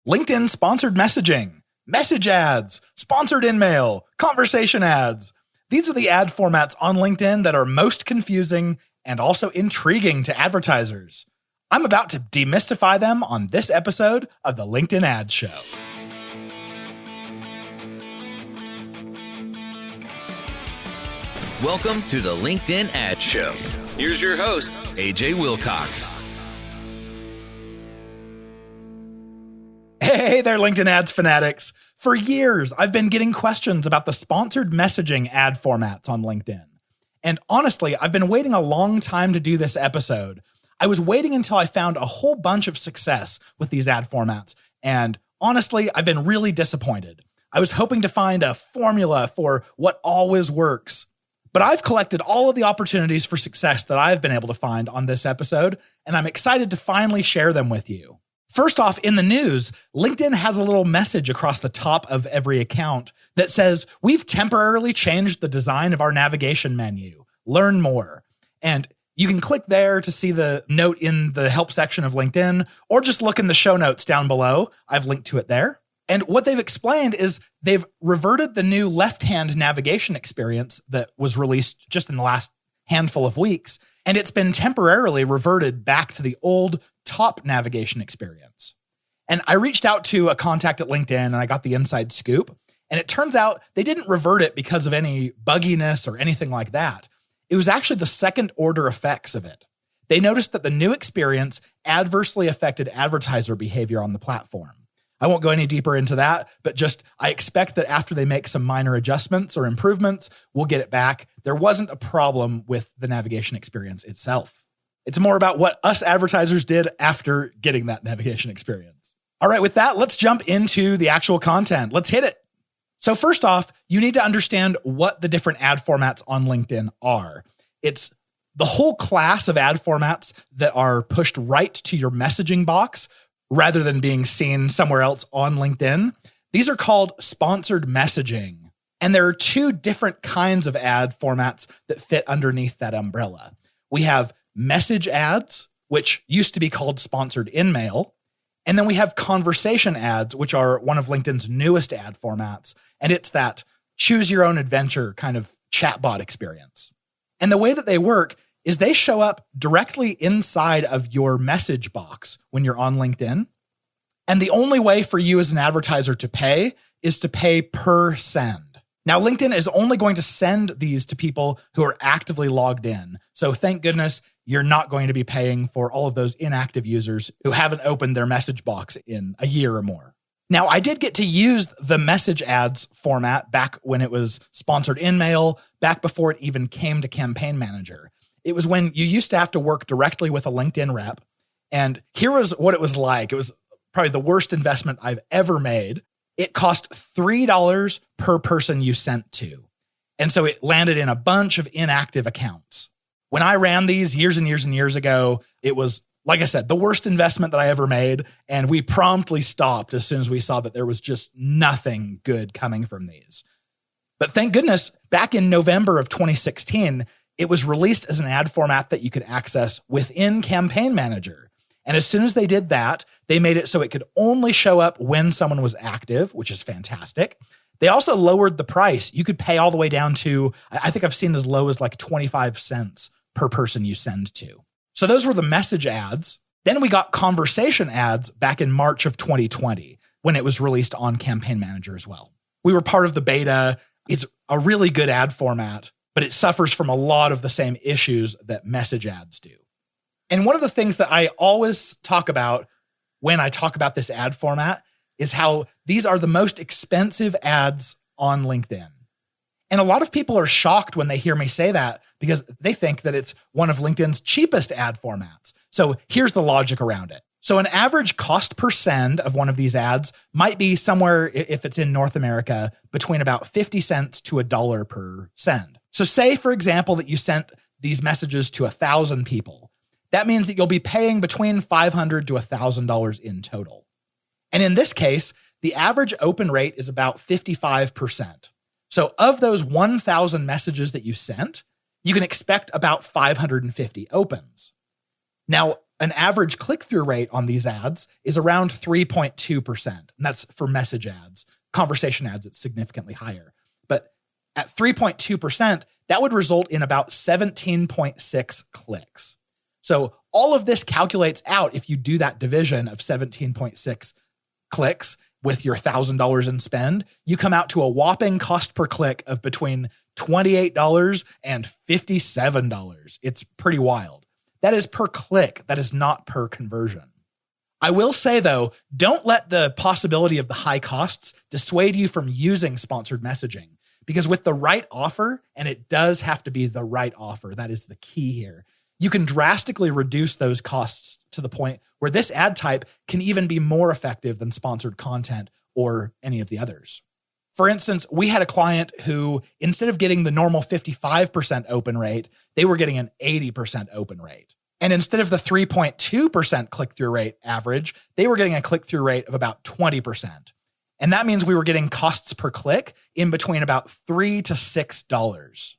LinkedIn sponsored messaging, message ads, sponsored InMail, conversation ads. These are the ad formats on LinkedIn that are most confusing and also intriguing to advertisers. I'm about to demystify them on this episode of the LinkedIn Ads Show. Welcome to the LinkedIn Ads Show. Here's your host, AJ Wilcox. Hey there, LinkedIn Ads fanatics. For years, I've been getting questions about the sponsored messaging ad formats on LinkedIn. And honestly, I've been waiting a long time to do this episode. I was waiting until I found a whole bunch of success with these ad formats. And honestly, I've been really disappointed. I was hoping to find a formula for what always works. But I've collected all of the opportunities for success that I've been able to find on this episode, and I'm excited to finally share them with you. First off, in the news, LinkedIn has a little message across the top of every account that says, "We've temporarily changed the design of our navigation menu. Learn more." And you can click there to see the note in the help section of LinkedIn, or just look in the show notes down below. I've linked to it there. And what they've explained is they've reverted the new left-hand navigation experience that was released just in the last handful of weeks, and it's been temporarily reverted back to the old top navigation experience. And I reached out to a contact at LinkedIn and I got the inside scoop. And it turns out they didn't revert it because of any bugginess or anything like that. It was actually the second order effects of it. They noticed that the new experience adversely affected advertiser behavior on the platform. I won't go any deeper into that, but I expect that after they make some minor adjustments or improvements, we'll get it back. There wasn't a problem with the navigation experience itself. It's more about what us advertisers did after getting that navigation experience. All right, with that, let's jump into the actual content. Let's hit it. So first off, you need to understand what the different ad formats on LinkedIn are. It's the whole class of ad formats that are pushed right to your messaging box rather than being seen somewhere else on LinkedIn. These are called sponsored messaging. And there are two different kinds of ad formats that fit underneath that umbrella. We have message ads, which used to be called sponsored InMail. And then we have conversation ads, which are one of LinkedIn's newest ad formats. And it's that choose your own adventure kind of chatbot experience. And the way that they work is they show up directly inside of your message box when you're on LinkedIn. And the only way for you as an advertiser to pay is to pay per send. Now, LinkedIn is only going to send these to people who are actively logged in. So thank goodness you're not going to be paying for all of those inactive users who haven't opened their message box in a year or more. Now, I did get to use the message ads format back when it was sponsored InMail, back before it even came to Campaign Manager. It was when you used to have to work directly with a LinkedIn rep. And here was what it was like. It was probably the worst investment I've ever made. It cost $3 per person you sent to. And so it landed in a bunch of inactive accounts. When I ran these years and years and years ago, it was, like I said, the worst investment that I ever made. And we promptly stopped as soon as we saw that there was just nothing good coming from these. But thank goodness, back in November of 2016, it was released as an ad format that you could access within Campaign Manager. And as soon as they did that, they made it so it could only show up when someone was active, which is fantastic. They also lowered the price. You could pay all the way down to, I think I've seen as low as like 25 cents per person you send to. So those were the message ads. Then we got conversation ads back in March of 2020 when it was released on Campaign Manager as well. We were part of the beta. It's a really good ad format, but it suffers from a lot of the same issues that message ads do. And one of the things that I always talk about when I talk about this ad format is how these are the most expensive ads on LinkedIn. And a lot of people are shocked when they hear me say that because they think that it's one of LinkedIn's cheapest ad formats. So here's the logic around it. So an average cost per send of one of these ads might be somewhere, if it's in North America, between about 50 cents to $1 per send. So say, for example, that you sent these messages to 1,000 people. That means that you'll be paying between $500 to $1,000 in total. And in this case, the average open rate is about 55%. So of those 1,000 messages that you sent, you can expect about 550 opens. Now, An average click-through rate on these ads is around 3.2%, and that's for message ads. Conversation ads, it's significantly higher. But at 3.2%, that would result in about 17.6 clicks. So all of this calculates out, if you do that division of 17.6 clicks with your $1,000 in spend, you come out to a whopping cost per click of between $28 and $57. It's pretty wild. That is per click. That is not per conversion. I will say, though, don't let the possibility of the high costs dissuade you from using sponsored messaging, because with the right offer, and it does have to be the right offer, that is the key here, you can drastically reduce those costs to the point where this ad type can even be more effective than sponsored content or any of the others. For instance, we had a client who, instead of getting the normal 55% open rate, they were getting an 80% open rate. And instead of the 3.2% click-through rate average, they were getting a click-through rate of about 20%. And that means we were getting costs per click in between about $3 to $6,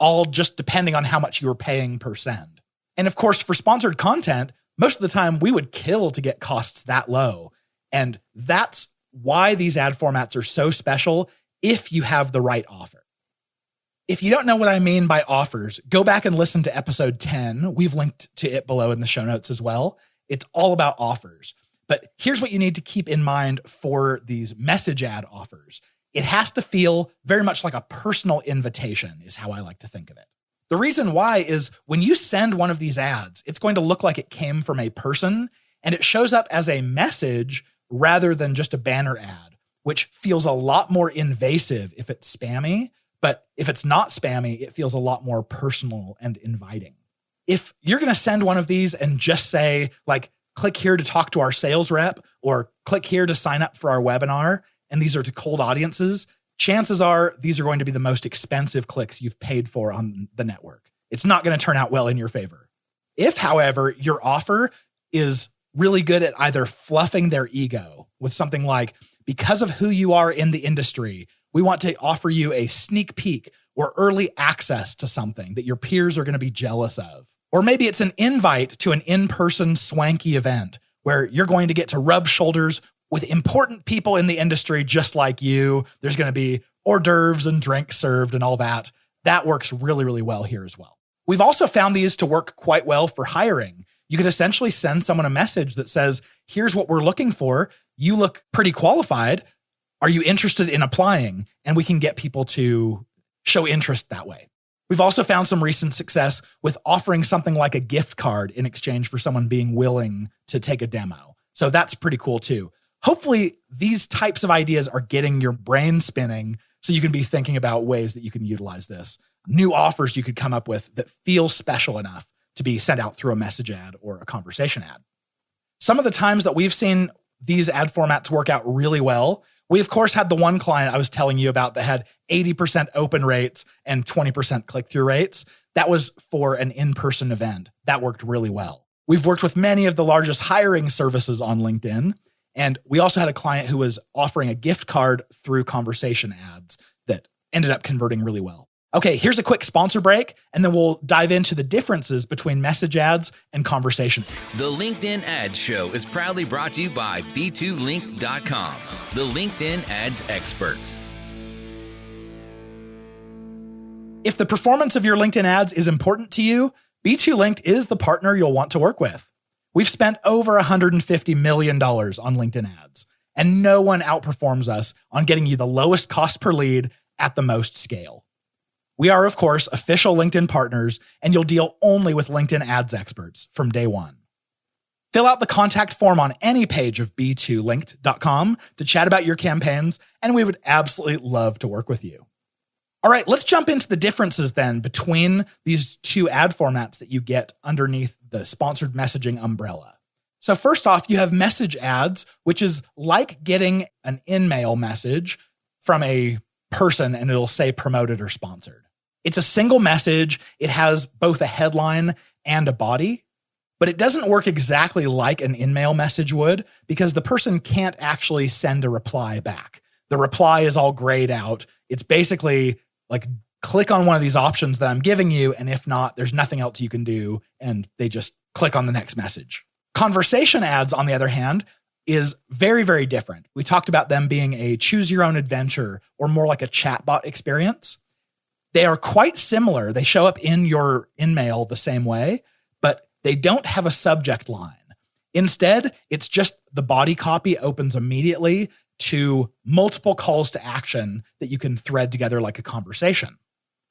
all just depending on how much you were paying per send. And of course, for sponsored content, most of the time we would kill to get costs that low. And that's why these ad formats are so special if you have the right offer. If you don't know what I mean by offers, go back and listen to episode 10. We've linked to it below in the show notes as well. It's all about offers. But here's what you need to keep in mind for these message ad offers. It has to feel very much like a personal invitation, is how I like to think of it. The reason why is when you send one of these ads, it's going to look like it came from a person, and it shows up as a message rather than just a banner ad, which feels a lot more invasive if it's spammy. But if it's not spammy, it feels a lot more personal and inviting. If you're going to send one of these and just say, like, click here to talk to our sales rep, or click here to sign up for our webinar, and these are to cold audiences, chances are these are going to be the most expensive clicks you've paid for on the network. It's not going to turn out well in your favor. If, however, your offer is really good at either fluffing their ego with something like, because of who you are in the industry, we want to offer you a sneak peek or early access to something that your peers are going to be jealous of. Or maybe it's an invite to an in-person swanky event where you're going to get to rub shoulders with important people in the industry just like you. There's going to be hors d'oeuvres and drinks served and all that. That works really, really well here as well. We've also found these to work quite well for hiring. You could essentially send someone a message that says, here's what we're looking for. You look pretty qualified. Are you interested in applying? And we can get people to show interest that way. We've also found some recent success with offering something like a gift card in exchange for someone being willing to take a demo. So that's pretty cool too. Hopefully these types of ideas are getting your brain spinning so you can be thinking about ways that you can utilize this. New offers you could come up with that feel special enough to be sent out through a message ad or a conversation ad. Some of the times that we've seen these ad formats work out really well, we of course had the one client I was telling you about that had 80% open rates and 20% click-through rates. That was for an in-person event. That worked really well. We've worked with many of the largest hiring services on LinkedIn. And we also had a client who was offering a gift card through conversation ads that ended up converting really well. Okay, here's a quick sponsor break, and then we'll dive into the differences between message ads and conversation. The LinkedIn Ads Show is proudly brought to you by B2Linked.com, the LinkedIn ads experts. If the performance of your LinkedIn ads is important to you, B2Linked is the partner you'll want to work with. We've spent over $150 million on LinkedIn ads, and no one outperforms us on getting you the lowest cost per lead at the most scale. We are, of course, official LinkedIn partners, and you'll deal only with LinkedIn ads experts from day one. Fill out the contact form on any page of B2Linked.com to chat about your campaigns, and we would absolutely love to work with you. All right, let's jump into the differences then between these two ad formats that you get underneath the sponsored messaging umbrella. So first off, you have message ads, which is like getting an in-mail message from a person and it'll say promoted or sponsored. It's a single message. It has both a headline and a body, but it doesn't work exactly like an in-mail message would because the person can't actually send a reply back. The reply is all grayed out. It's basically like click on one of these options that I'm giving you. And if not, there's nothing else you can do. And they just click on the next message. Conversation ads, on the other hand, is very, very different. We talked about them being a choose your own adventure or more like a chatbot experience. They are quite similar. They show up in your InMail the same way, but they don't have a subject line. Instead, it's just the body copy opens immediately to multiple calls to action that you can thread together like a conversation.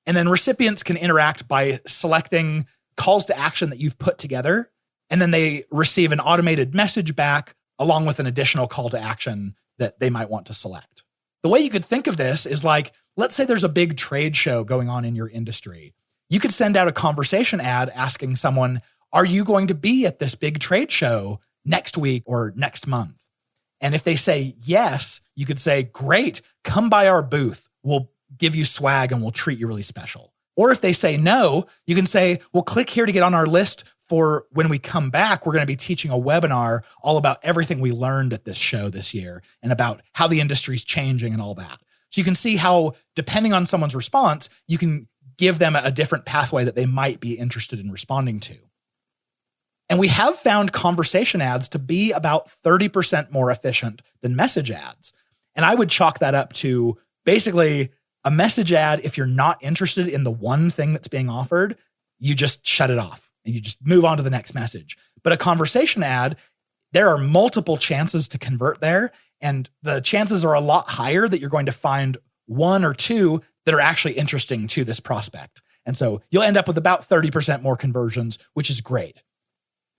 And then recipients can interact by selecting calls to action that you've put together, and then they receive an automated message back along with an additional call to action that they might want to select. The way you could think of this is like, let's say there's a big trade show going on in your industry. You could send out a conversation ad asking someone, are you going to be at this big trade show next week or next month? And if they say yes, you could say, great, come by our booth. We'll give you swag and we'll treat you really special. Or if they say no, you can say, well, click here to get on our list for when we come back. We're going to be teaching a webinar all about everything we learned at this show this year and about how the industry's changing and all that. So you can see how, depending on someone's response, you can give them a different pathway that they might be interested in responding to. And we have found conversation ads to be about 30% more efficient than message ads. And I would chalk that up to basically a message ad. If you're not interested in the one thing that's being offered, you just shut it off and you just move on to the next message. But a conversation ad, there are multiple chances to convert there. And the chances are a lot higher that you're going to find one or two that are actually interesting to this prospect. And so you'll end up with about 30% more conversions, which is great.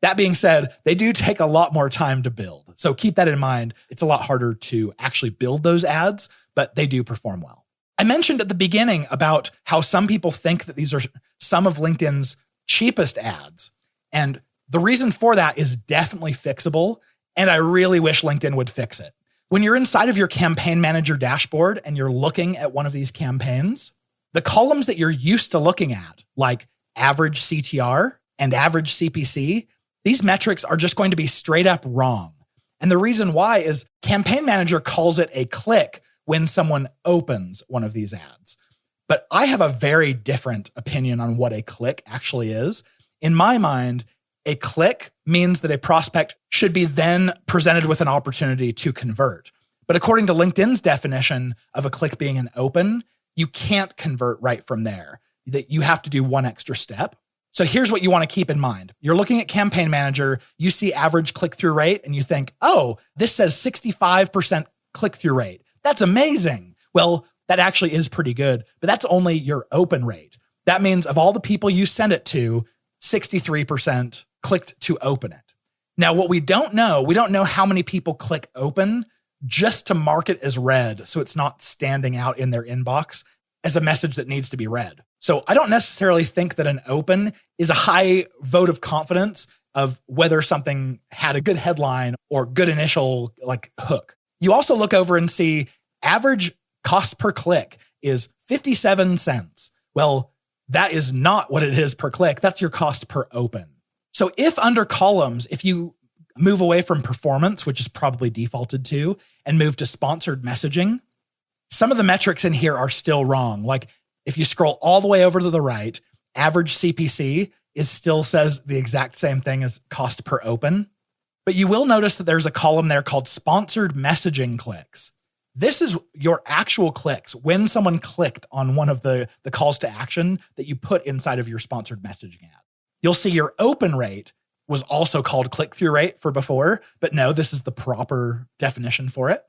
That being said, they do take a lot more time to build. So keep that in mind. It's a lot harder to actually build those ads, but they do perform well. I mentioned at the beginning about how some people think that these are some of LinkedIn's cheapest ads. And the reason for that is definitely fixable. And I really wish LinkedIn would fix it. When you're inside of your campaign manager dashboard and you're looking at one of these campaigns, the columns that you're used to looking at, like average CTR and average CPC, these metrics are just going to be straight up wrong. And the reason why is Campaign Manager calls it a click when someone opens one of these ads. But I have a very different opinion on what a click actually is. In my mind, a click means that a prospect should be then presented with an opportunity to convert. But according to LinkedIn's definition of a click being an open, you can't convert right from there. That you have to do one extra step. So here's what you want to keep in mind. You're looking at Campaign Manager, you see average click-through rate, and you think, oh, this says 65% click-through rate. That's amazing. Well, that actually is pretty good, but that's only your open rate. That means of all the people you send it to, 63% clicked to open it. Now, what we don't know how many people click open just to mark it as read, so it's not standing out in their inbox as a message that needs to be read. So I don't necessarily think that an open is a high vote of confidence of whether something had a good headline or good initial hook. You also look over and see average cost per click is 57 cents. Well, that is not what it is per click. That's your cost per open. So if under columns, if you move away from performance, which is probably defaulted to, and move to sponsored messaging, some of the metrics in here are still wrong. Like if you scroll all the way over to the right, average CPC still says the exact same thing as cost per open. But you will notice that there's a column there called sponsored messaging clicks. This is your actual clicks when someone clicked on one of the calls to action that you put inside of your sponsored messaging ad. You'll see your open rate was also called click-through rate for before, but no, this is the proper definition for it.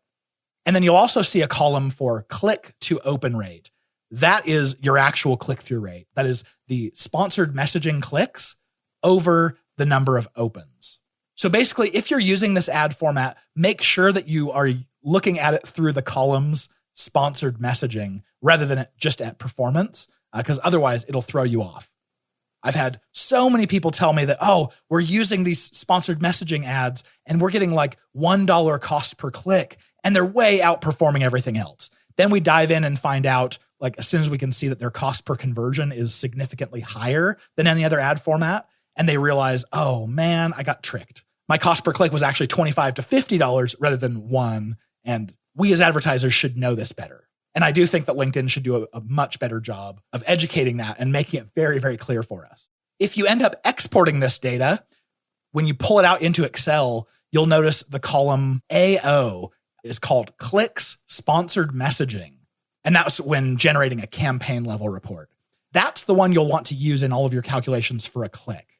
And then you'll also see a column for click to open rate. That is your actual click-through rate. That is the sponsored messaging clicks over the number of opens. So basically, if you're using this ad format, make sure that you are looking at it through the columns sponsored messaging rather than just at performance, because otherwise it'll throw you off. I've had so many people tell me that, oh, we're using these sponsored messaging ads and we're getting like $1 cost per click and they're way outperforming everything else. Then we dive in and find out, like as soon as we can see that their cost per conversion is significantly higher than any other ad format, and they realize, oh man, I got tricked. My cost per click was actually $25 to $50 rather than $1. And we as advertisers should know this better. And I do think that LinkedIn should do a much better job of educating that and making it very, very clear for us. If you end up exporting this data, when you pull it out into Excel, you'll notice the column AO is called clicks sponsored messaging. And that's when generating a campaign level report. That's the one you'll want to use in all of your calculations for a click.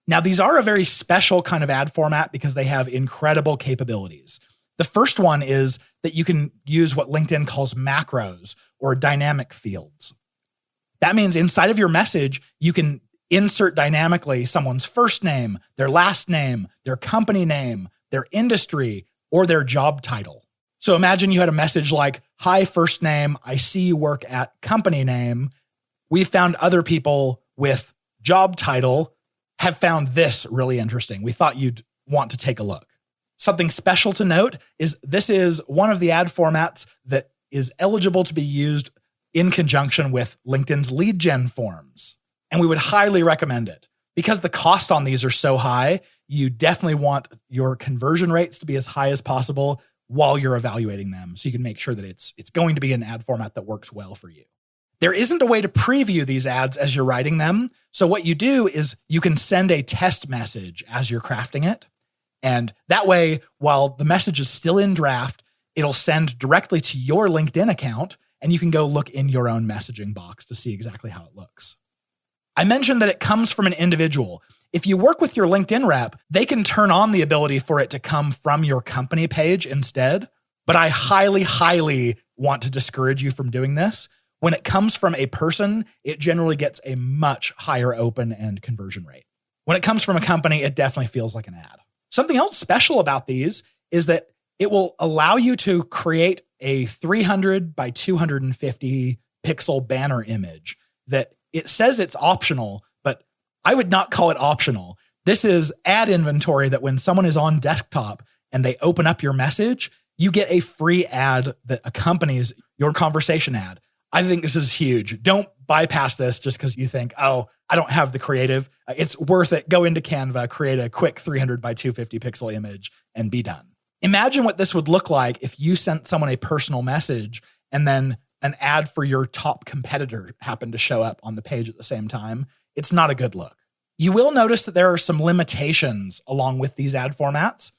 Now, these are a very special kind of ad format because they have incredible capabilities. The first one is that you can use what LinkedIn calls macros or dynamic fields. That means inside of your message, you can insert dynamically someone's first name, their last name, their company name, their industry, or their job title. So imagine you had a message like, hi, first name, I see you work at company name. We found other people with job title have found this really interesting. We thought you'd want to take a look. Something special to note is this is one of the ad formats that is eligible to be used in conjunction with LinkedIn's lead gen forms. And we would highly recommend it. Because the cost on these are so high, you definitely want your conversion rates to be as high as possible while you're evaluating them, so you can make sure that it's going to be an ad format that works well for you. There isn't a way to preview these ads as you're writing them. So what you do is you can send a test message as you're crafting it. And that way, while the message is still in draft, it'll send directly to your LinkedIn account, and you can go look in your own messaging box to see exactly how it looks. I mentioned that it comes from an individual. If you work with your LinkedIn rep, they can turn on the ability for it to come from your company page instead. But I highly, highly want to discourage you from doing this. When it comes from a person, it generally gets a much higher open and conversion rate. When it comes from a company, it definitely feels like an ad. Something else special about these is that it will allow you to create a 300 by 250 pixel banner image that it says it's optional, but I would not call it optional. This is ad inventory that when someone is on desktop and they open up your message, you get a free ad that accompanies your conversation ad. I think this is huge. Don't bypass this just because you think, oh, I don't have the creative. It's worth it. Go into Canva, create a quick 300 by 250 pixel image and be done. Imagine what this would look like if you sent someone a personal message and then an ad for your top competitor happened to show up on the page at the same time. It's not a good look. You will notice that there are some limitations along with these ad formats.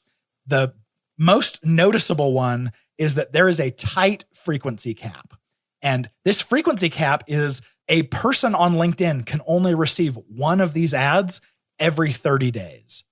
The most noticeable one is that there is a tight frequency cap. And this frequency cap is a person on LinkedIn can only receive one of these ads every 30 days.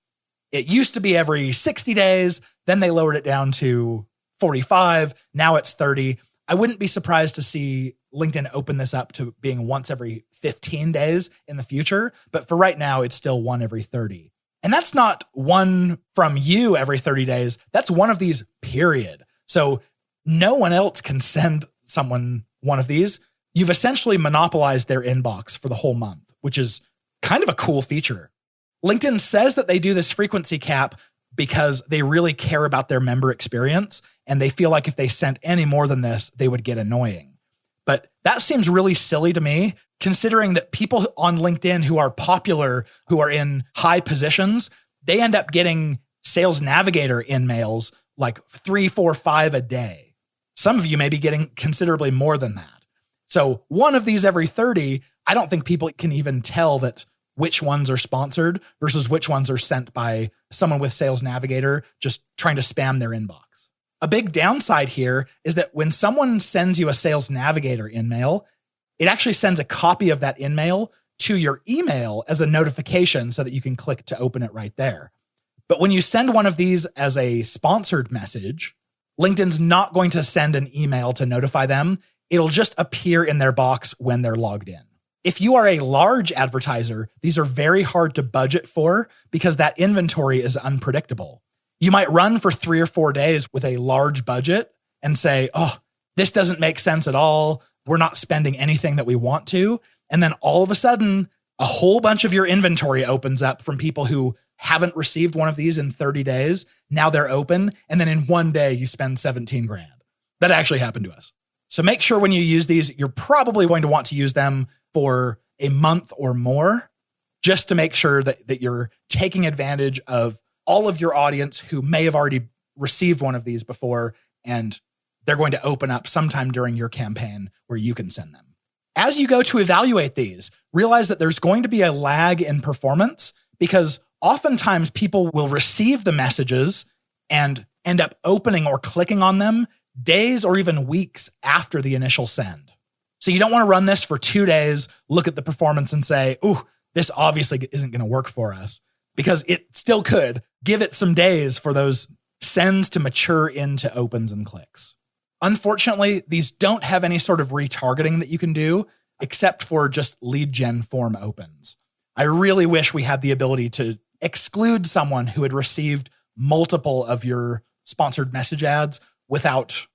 It used to be every 60 days. Then they lowered it down to 45. Now it's 30. I wouldn't be surprised to see LinkedIn open this up to being once every 15 days in the future. But for right now, it's still one every 30. And that's not one from you every 30 days. That's one of these, period. So no one else can send someone one of these. You've essentially monopolized their inbox for the whole month, which is kind of a cool feature. LinkedIn says that they do this frequency cap because they really care about their member experience, and they feel like if they sent any more than this, they would get annoying. But that seems really silly to me, considering that people on LinkedIn who are popular, who are in high positions, they end up getting Sales Navigator InMails like 3, 4, 5 a day. Some of you may be getting considerably more than that. So one of these every 30, I don't think people can even tell that which ones are sponsored versus which ones are sent by someone with Sales Navigator just trying to spam their inbox. A big downside here is that when someone sends you a Sales Navigator InMail, it actually sends a copy of that InMail to your email as a notification so that you can click to open it right there. But when you send one of these as a sponsored message, LinkedIn's not going to send an email to notify them. It'll just appear in their box when they're logged in. If you are a large advertiser, these are very hard to budget for because that inventory is unpredictable. You might run for 3 or 4 days with a large budget and say, oh, this doesn't make sense at all. We're not spending anything that we want to. And then all of a sudden, a whole bunch of your inventory opens up from people who haven't received one of these in 30 days. Now they're open. And then in one day, you spend 17 grand. That actually happened to us. So make sure when you use these, you're probably going to want to use them for a month or more, just to make sure that you're taking advantage of all of your audience who may have already received one of these before and they're going to open up sometime during your campaign where you can send them. As you go to evaluate these, realize that there's going to be a lag in performance because oftentimes people will receive the messages and end up opening or clicking on them days or even weeks after the initial send. So you don't want to run this for 2 days, look at the performance and say, ooh, this obviously isn't going to work for us, because it still could. Give it some days for those sends to mature into opens and clicks. Unfortunately, these don't have any sort of retargeting that you can do except for just lead gen form opens. I really wish we had the ability to exclude someone who had received multiple of your sponsored message ads without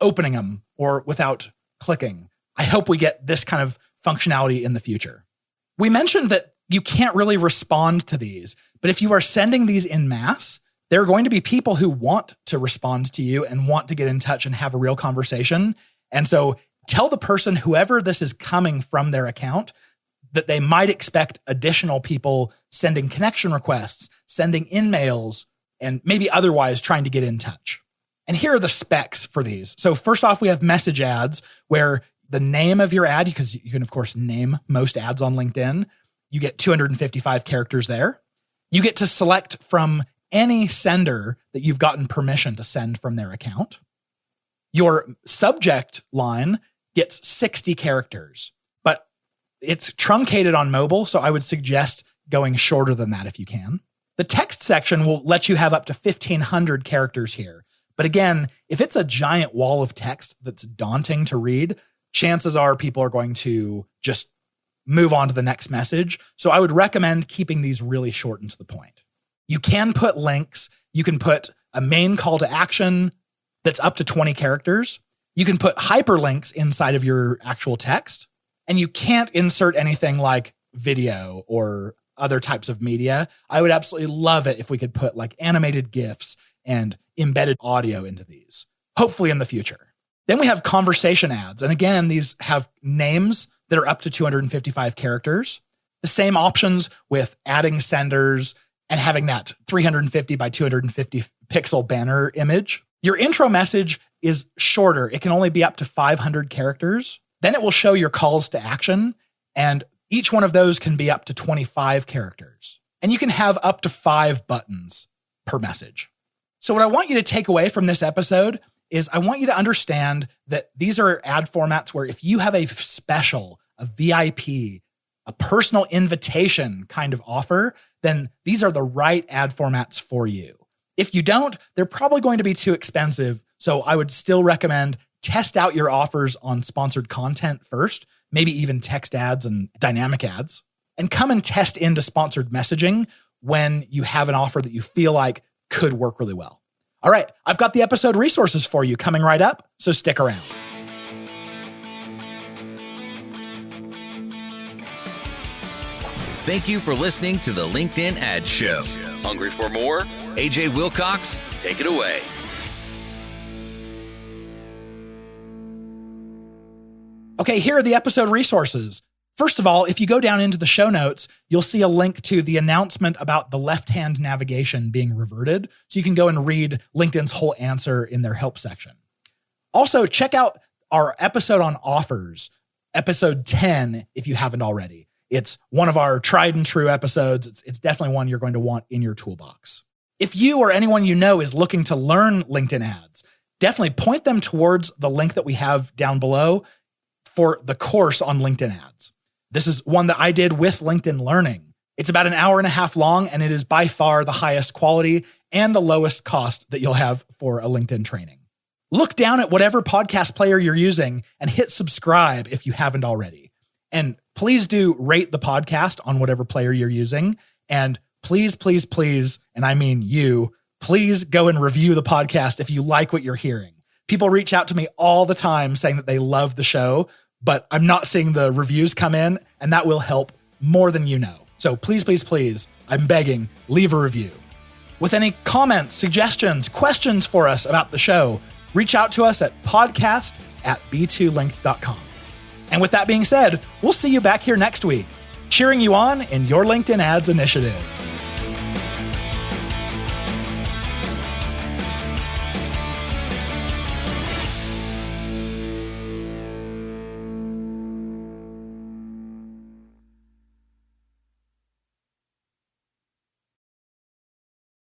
opening them or without clicking. I hope we get this kind of functionality in the future. We mentioned that you can't really respond to these, but if you are sending these in mass, there are going to be people who want to respond to you and want to get in touch and have a real conversation. And so tell the person, whoever this is coming from their account, that they might expect additional people sending connection requests, sending in-mails, and maybe otherwise trying to get in touch. And here are the specs for these. So first off, we have message ads where the name of your ad, because you can, of course, name most ads on LinkedIn. You get 255 characters there. You get to select from any sender that you've gotten permission to send from their account. Your subject line gets 60 characters, but it's truncated on mobile, so I would suggest going shorter than that if you can. The text section will let you have up to 1,500 characters here. But again, if it's a giant wall of text that's daunting to read, chances are people are going to just move on to the next message. So I would recommend keeping these really short and to the point. You can put links. You can put a main call to action that's up to 20 characters. You can put hyperlinks inside of your actual text. And you can't insert anything like video or other types of media. I would absolutely love it if we could put like animated GIFs and embedded audio into these, hopefully in the future. Then we have conversation ads. And again, these have names that are up to 255 characters. The same options with adding senders and having that 350 by 250 pixel banner image. Your intro message is shorter. It can only be up to 500 characters. Then it will show your calls to action, and each one of those can be up to 25 characters. And you can have up to 5 buttons per message. So what I want you to take away from this episode is I want you to understand that these are ad formats where if you have a special, a VIP, a personal invitation kind of offer, then these are the right ad formats for you. If you don't, they're probably going to be too expensive. So I would still recommend test out your offers on sponsored content first, maybe even text ads and dynamic ads, and come and test into sponsored messaging when you have an offer that you feel like could work really well. All right, I've got the episode resources for you coming right up, so stick around. Thank you for listening to the LinkedIn Ad Show. Hungry for more? AJ Wilcox, take it away. Okay, here are the episode resources. First of all, if you go down into the show notes, you'll see a link to the announcement about the left-hand navigation being reverted. So you can go and read LinkedIn's whole answer in their help section. Also, check out our episode on offers, episode 10, if you haven't already. It's one of our tried and true episodes. It's definitely one you're going to want in your toolbox. If you or anyone you know is looking to learn LinkedIn ads, definitely point them towards the link that we have down below for the course on LinkedIn ads. This is one that I did with LinkedIn Learning. It's about an hour and a half long, and it is by far the highest quality and the lowest cost that you'll have for a LinkedIn training. Look down at whatever podcast player you're using and hit subscribe if you haven't already. And please do rate the podcast on whatever player you're using. And please, please, please, and I mean you, please go and review the podcast if you like what you're hearing. People reach out to me all the time saying that they love the show, but I'm not seeing the reviews come in, and that will help more than you know. So please, please, please, I'm begging, leave a review. With any comments, suggestions, questions for us about the show, reach out to us at podcast@b2linked.com. And with that being said, we'll see you back here next week, cheering you on in your LinkedIn ads initiatives.